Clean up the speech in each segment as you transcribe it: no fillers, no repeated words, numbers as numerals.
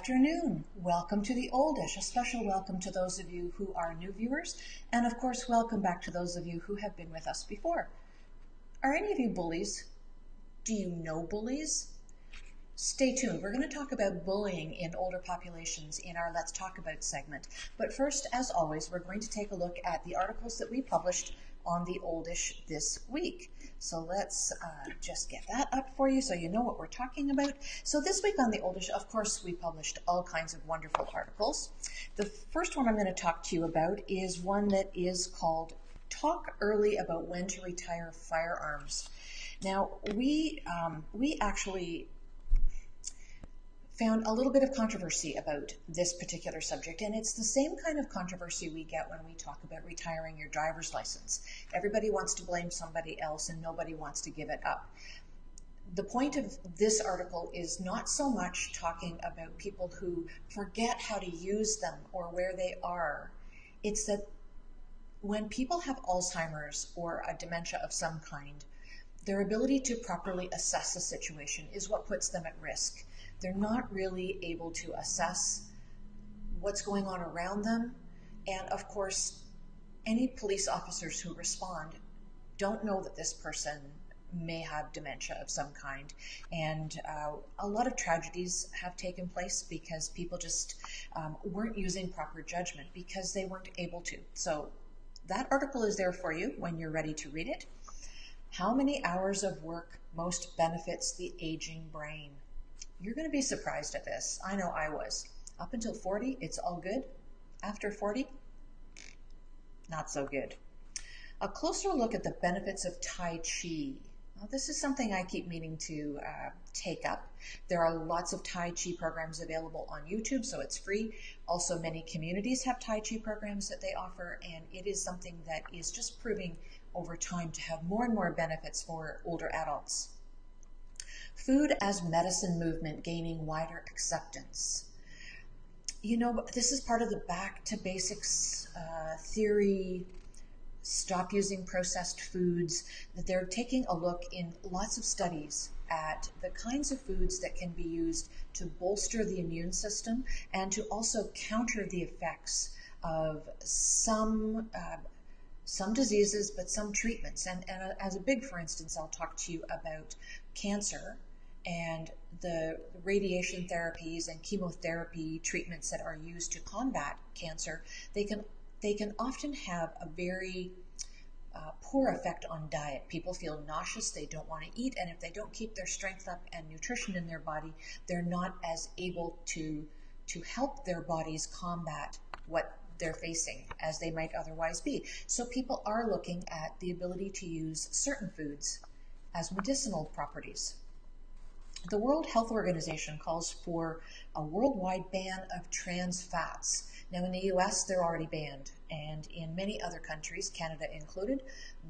afternoon. Welcome to the Oldish. A special welcome to those of you who are new viewers, and of course, welcome back to those of you who have been with us before. Are any of you bullies? Do you know bullies? Stay tuned. We're going to talk about bullying in older populations in our Let's Talk About segment. But first, as always, we're going to take a look at the articles that we published on the Oldish this week. So let's just get that up for you so you know what we're talking about. So this week on the Oldish, of course, we published all kinds of wonderful articles. The first one I'm going to talk to you about is one that is called Talk Early About When to Retire Firearms. Now, we actually found a little bit of controversy about this particular subject, and it's the same kind of controversy we get when we talk about retiring your driver's license. Everybody wants to blame somebody else and nobody wants to give it up. The point of this article is not so much talking about people who forget how to use them or where they are. It's that when people have Alzheimer's or a dementia of some kind, their ability to properly assess a situation is what puts them at risk. They're not really able to assess what's going on around them. And of course, any police officers who respond don't know that this person may have dementia of some kind. And a lot of tragedies have taken place because people just weren't using proper judgment because they weren't able to. So that article is there for you when you're ready to read it. How many hours of work most benefits the aging brain? You're going to be surprised at this. I know I was. Up until 40, it's all good. After 40, not so good. A closer look at the benefits of Tai Chi. Now, this is something I keep meaning to take up. There are lots of Tai Chi programs available on YouTube, so it's free. Also, many communities have Tai Chi programs that they offer, and it is something that is just proving over time to have more and more benefits for older adults. Food as medicine movement gaining wider acceptance. You know, this is part of the back to basics theory, stop using processed foods, that they're taking a look in lots of studies at the kinds of foods that can be used to bolster the immune system and to also counter the effects of some diseases, but some treatments. And as a big, for instance, I'll talk to you about cancer and the radiation therapies and chemotherapy treatments that are used to combat cancer. They can often have a very poor effect on diet. People feel nauseous, they don't want to eat, and if they don't keep their strength up and nutrition in their body, they're not as able to help their bodies combat what they're facing as they might otherwise be. So people are looking at the ability to use certain foods as medicinal properties. The World Health Organization calls for a worldwide ban of trans fats. Now in the US, they're already banned, and in many other countries, Canada included,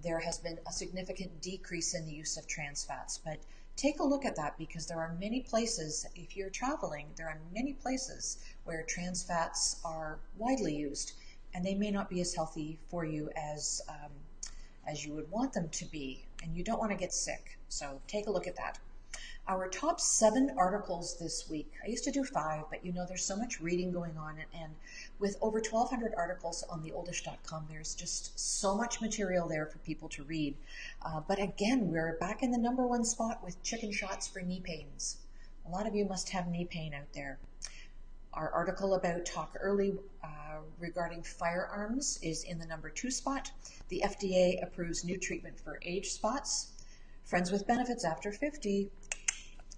there has been a significant decrease in the use of trans fats. But take a look at that, because there are many places, if you're traveling, there are many places where trans fats are widely used, and they may not be as healthy for you as you would want them to be, and you don't want to get sick. So take a look at that. Our top 7 articles this week. I used to do 5, but you know, there's so much reading going on, and with over 1,200 articles on theoldish.com, there's just so much material there for people to read. But again, we're back in the #1 spot with chicken shots for knee pains. A lot of you must have knee pain out there. Our article about Talk Early regarding firearms is in the #2 spot. The FDA approves new treatment for age spots. Friends with benefits after 50.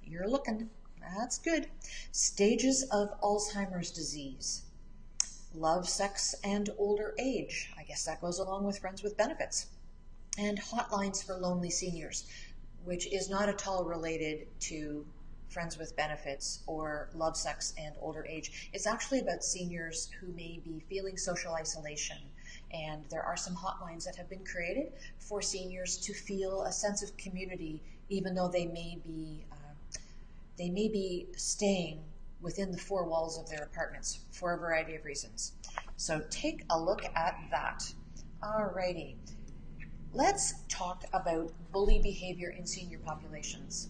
You're looking. That's good. Stages of Alzheimer's disease. Love, sex, and older age. I guess that goes along with friends with benefits. And hotlines for lonely seniors, which is not at all related to friends with benefits or love, sex, and older age. It's actually about seniors who may be feeling social isolation. And there are some hotlines that have been created for seniors to feel a sense of community, even though they may be staying within the 4 walls of their apartments for a variety of reasons. So take a look at that. Alrighty. Let's talk about bully behavior in senior populations.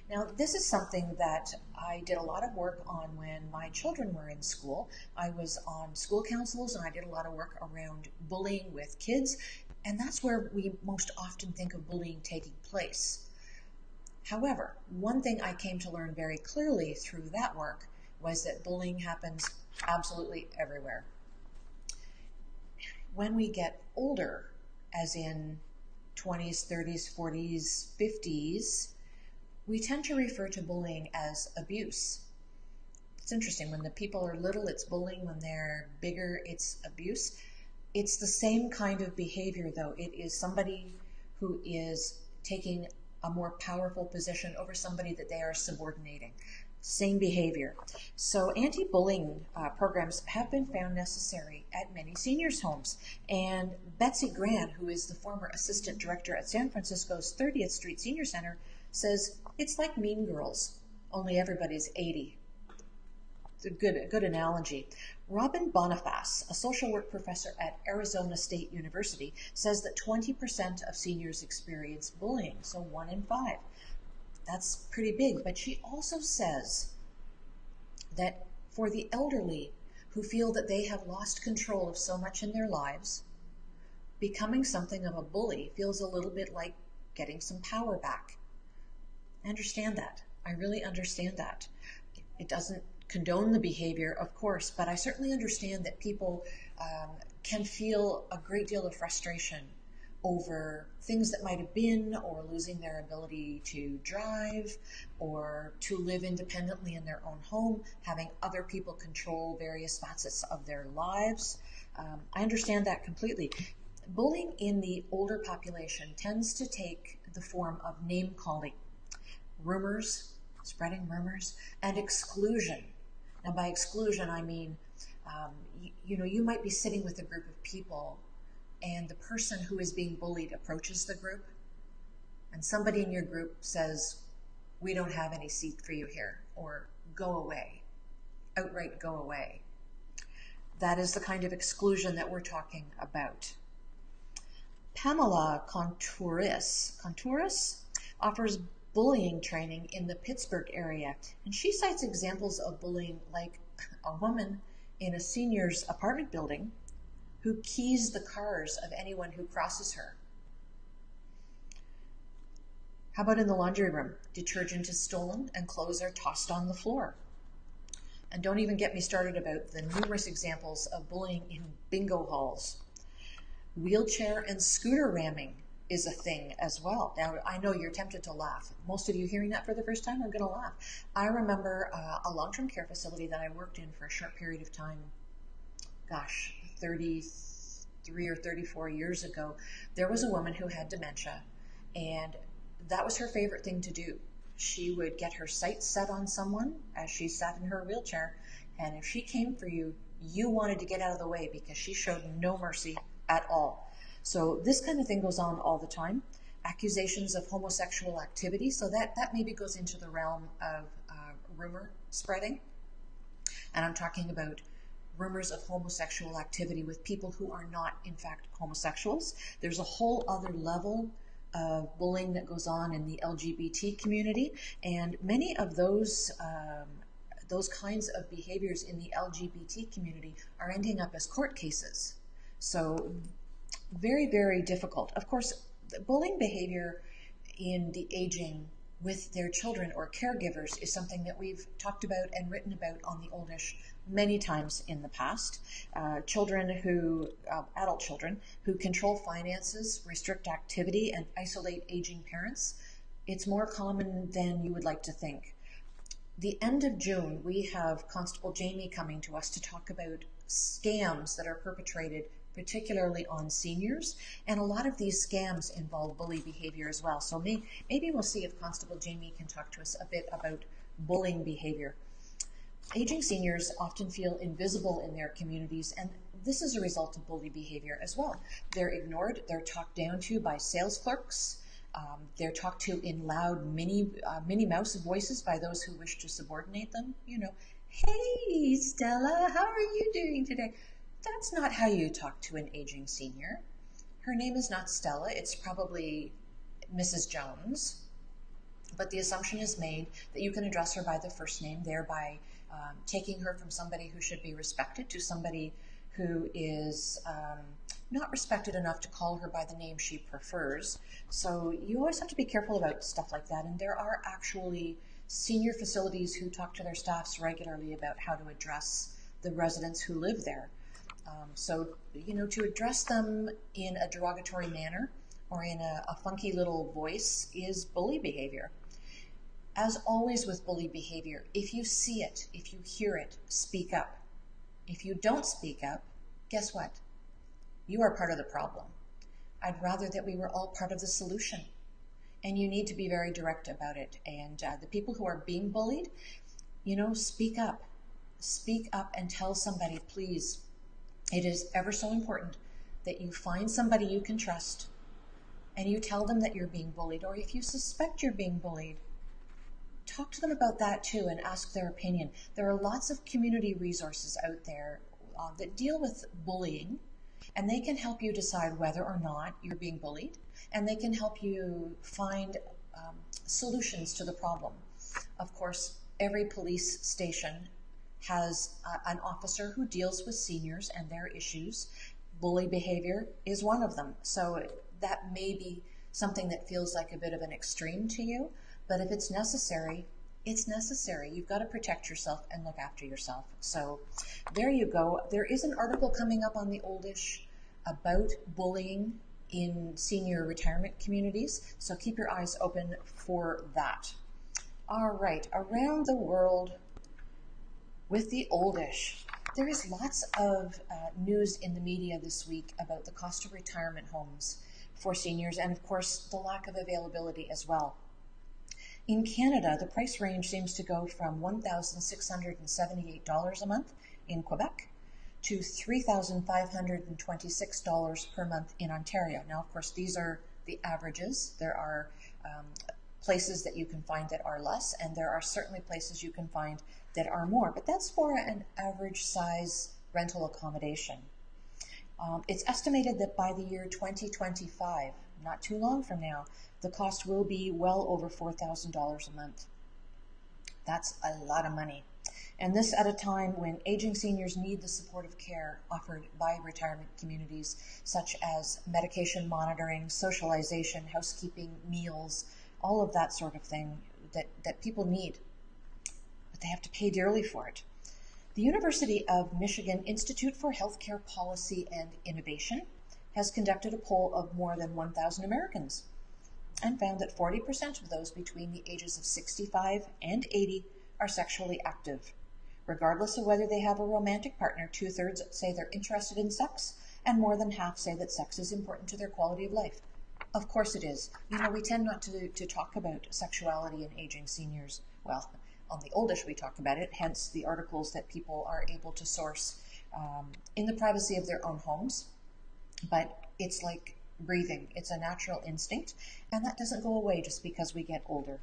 Now, this is something that I did a lot of work on when my children were in school. I was on school councils and I did a lot of work around bullying with kids, and that's where we most often think of bullying taking place. However, one thing I came to learn very clearly through that work was that bullying happens absolutely everywhere. When we get older, as in 20s, 30s, 40s, 50s, we tend to refer to bullying as abuse. It's interesting. When the people are little, it's bullying. When they're bigger, it's abuse. It's the same kind of behavior, though. It is somebody who is taking a more powerful position over somebody that they are subordinating. Same behavior. So anti-bullying programs have been found necessary at many seniors' homes. And Betsy Grant, who is the former assistant director at San Francisco's 30th Street Senior Center, says it's like Mean Girls, only everybody's 80. It's a good analogy. Robin Boniface, a social work professor at Arizona State University, says that 20% of seniors experience bullying, so 1 in 5. That's pretty big, but she also says that for the elderly who feel that they have lost control of so much in their lives, becoming something of a bully feels a little bit like getting some power back. I understand that. I really understand that. It doesn't condone the behavior, of course, but I certainly understand that people can feel a great deal of frustration over things that might have been, or losing their ability to drive, or to live independently in their own home, having other people control various facets of their lives. I understand that completely. Bullying in the older population tends to take the form of name-calling, rumors, spreading rumors, and exclusion. Now, by exclusion, I mean, you might be sitting with a group of people and the person who is being bullied approaches the group, and somebody in your group says, "We don't have any seat for you here," or "Go away," outright go away. That is the kind of exclusion that we're talking about. Pamela Contouris offers bullying training in the Pittsburgh area, and she cites examples of bullying like a woman in a senior's apartment building who keys the cars of anyone who crosses her. How about in the laundry room? Detergent is stolen and clothes are tossed on the floor. And don't even get me started about the numerous examples of bullying in bingo halls. Wheelchair and scooter ramming is a thing as well. Now, I know you're tempted to laugh. Most of you hearing that for the first time are going to laugh. I remember a long-term care facility that I worked in for a short period of time, 33 or 34 years ago. There was a woman who had dementia, and that was her favorite thing to do. She would get her sights set on someone as she sat in her wheelchair, and if she came for you, you wanted to get out of the way because she showed no mercy at all. So this kind of thing goes on all the time. Accusations of homosexual activity, so that maybe goes into the realm of rumor spreading. And I'm talking about rumors of homosexual activity with people who are not, in fact, homosexuals. There's a whole other level of bullying that goes on in the LGBT community, and many of those kinds of behaviors in the LGBT community are ending up as court cases. So very, very difficult. Of course, the bullying behavior in the aging with their children or caregivers is something that we've talked about and written about on the Oldish many times in the past. Adult children who control finances, restrict activity, and isolate aging parents. It's more common than you would like to think. The end of June, we have Constable Jamie coming to us to talk about scams that are perpetrated particularly on seniors, and a lot of these scams involve bully behavior as well. So maybe we'll see if Constable Jamie can talk to us a bit about bullying behavior. Aging seniors often feel invisible in their communities, and this is a result of bully behavior as well. They're ignored, they're talked down to by sales clerks, they're talked to in loud Minnie Mouse voices by those who wish to subordinate them. "Hey Stella, how are you doing today?" That's not how you talk to an aging senior. Her name is not Stella, it's probably Mrs. Jones. but the assumption is made that you can address her by the first name, thereby taking her from somebody who should be respected to somebody who is not respected enough to call her by the name she prefers. So you always have to be careful about stuff like that. And there are actually senior facilities who talk to their staffs regularly about how to address the residents who live there. So, to address them in a derogatory manner or in a funky little voice is bully behavior. As always with bully behavior, if you see it, if you hear it, speak up. If you don't speak up, guess what? You are part of the problem. I'd rather that we were all part of the solution. And you need to be very direct about it. And the people who are being bullied, speak up. Speak up and tell somebody, please. It is ever so important that you find somebody you can trust and you tell them that you're being bullied, or if you suspect you're being bullied, talk to them about that too and ask their opinion. There are lots of community resources out there that deal with bullying, and they can help you decide whether or not you're being bullied, and they can help you find solutions to the problem. Of course, every police station has an officer who deals with seniors and their issues. Bully behavior is one of them. So that may be something that feels like a bit of an extreme to you, but if it's necessary, it's necessary. You've got to protect yourself and look after yourself. So there you go. There is an article coming up on the Oldish about bullying in senior retirement communities, so keep your eyes open for that. All right, around the world with the Oldish, there is lots of news in the media this week about the cost of retirement homes for seniors and, of course, the lack of availability as well. In Canada, the price range seems to go from $1,678 a month in Quebec to $3,526 per month in Ontario. Now, of course, these are the averages. There are places that you can find that are less, and there are certainly places you can find that are more, but that's for an average size rental accommodation. It's estimated that by the year 2025, not too long from now, the cost will be well over $4,000 a month. That's a lot of money. And this at a time when aging seniors need the supportive care offered by retirement communities, such as medication monitoring, socialization, housekeeping, meals, all of that sort of thing that people need. But they have to pay dearly for it. The University of Michigan Institute for Healthcare Policy and Innovation has conducted a poll of more than 1,000 Americans and found that 40% of those between the ages of 65 and 80 are sexually active. Regardless of whether they have a romantic partner, 2/3 say they're interested in sex, and more than half say that sex is important to their quality of life. Of course it is. We tend not to talk about sexuality in aging seniors. Well, on the Oldish we talk about it, hence the articles that people are able to source in the privacy of their own homes. But it's like breathing. It's a natural instinct, and that doesn't go away just because we get older.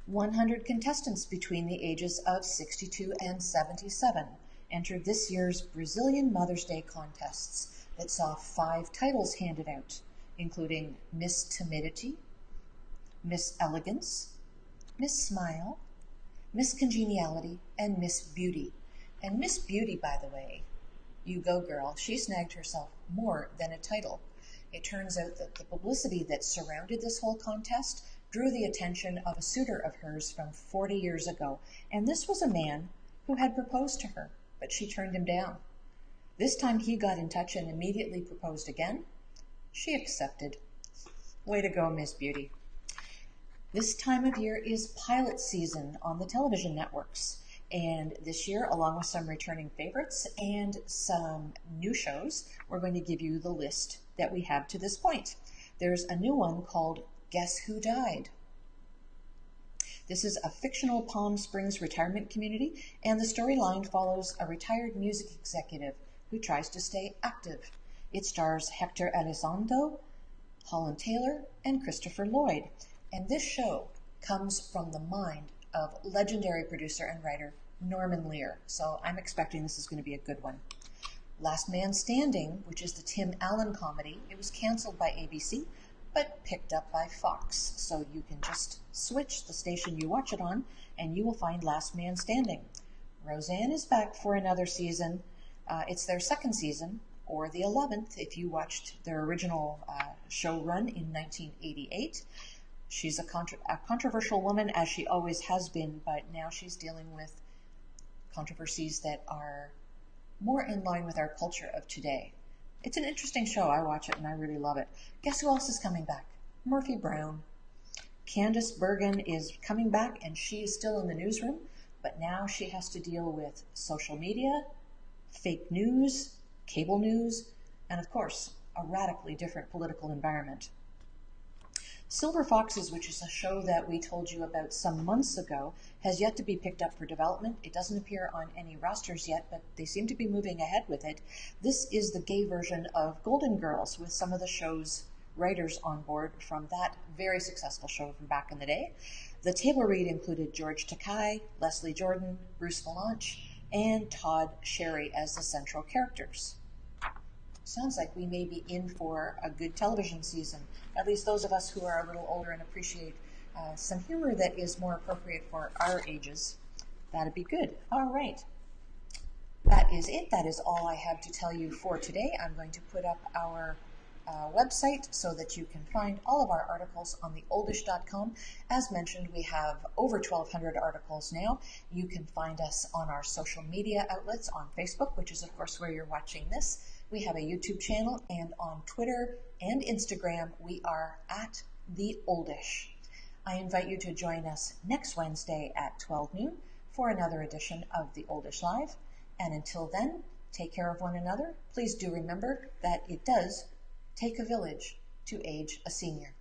100 contestants between the ages of 62 and 77 entered this year's Brazilian Mother's Day contests that saw 5 titles handed out, including Miss Timidity, Miss Elegance, Miss Smile, Miss Congeniality, and Miss Beauty. And Miss Beauty, by the way, you go girl, she snagged herself more than a title. It turns out that the publicity that surrounded this whole contest drew the attention of a suitor of hers from 40 years ago. And this was a man who had proposed to her, but she turned him down. This time he got in touch and immediately proposed again. She accepted. Way to go, Miss Beauty. This time of year is pilot season on the television networks. And this year, along with some returning favorites and some new shows, we're going to give you the list that we have to this point. There's a new one called Guess Who Died? This is a fictional Palm Springs retirement community, and the storyline follows a retired music executive who tries to stay active. It stars Hector Elizondo, Holland Taylor, and Christopher Lloyd. And this show comes from the mind of legendary producer and writer Norman Lear. So I'm expecting this is going to be a good one. Last Man Standing, which is the Tim Allen comedy, it was canceled by ABC, but picked up by Fox. So you can just switch the station you watch it on and you will find Last Man Standing. Roseanne is back for another season. It's their second season, or the 11th if you watched their original show run in 1988. She's a controversial woman, as she always has been, but now she's dealing with controversies that are more in line with our culture of today. It's an interesting show. I watch it and I really love it. Guess who else is coming back? Murphy Brown. Candace Bergen is coming back, and she is still in the newsroom, but now she has to deal with social media, fake news, cable news, and of course, a radically different political environment. Silver Foxes, which is a show that we told you about some months ago, has yet to be picked up for development. It doesn't appear on any rosters yet, but they seem to be moving ahead with it. This is the gay version of Golden Girls, with some of the show's writers on board from that very successful show from back in the day. The table read included George Takei, Leslie Jordan, Bruce Valanche, and Todd Sherry as the central characters. Sounds like we may be in for a good television season, at least those of us who are a little older and appreciate some humor that is more appropriate for our ages. That'd be good. All right. That is it. That is all I have to tell you for today. I'm going to put up our website so that you can find all of our articles on theoldish.com. As mentioned, we have over 1,200 articles now. You can find us on our social media outlets on Facebook, which is of course where you're watching this. We have a YouTube channel, and on Twitter and Instagram, we are at The Oldish. I invite you to join us next Wednesday at 12 noon for another edition of The Oldish Live. And until then, take care of one another. Please do remember that it does take a village to age a senior.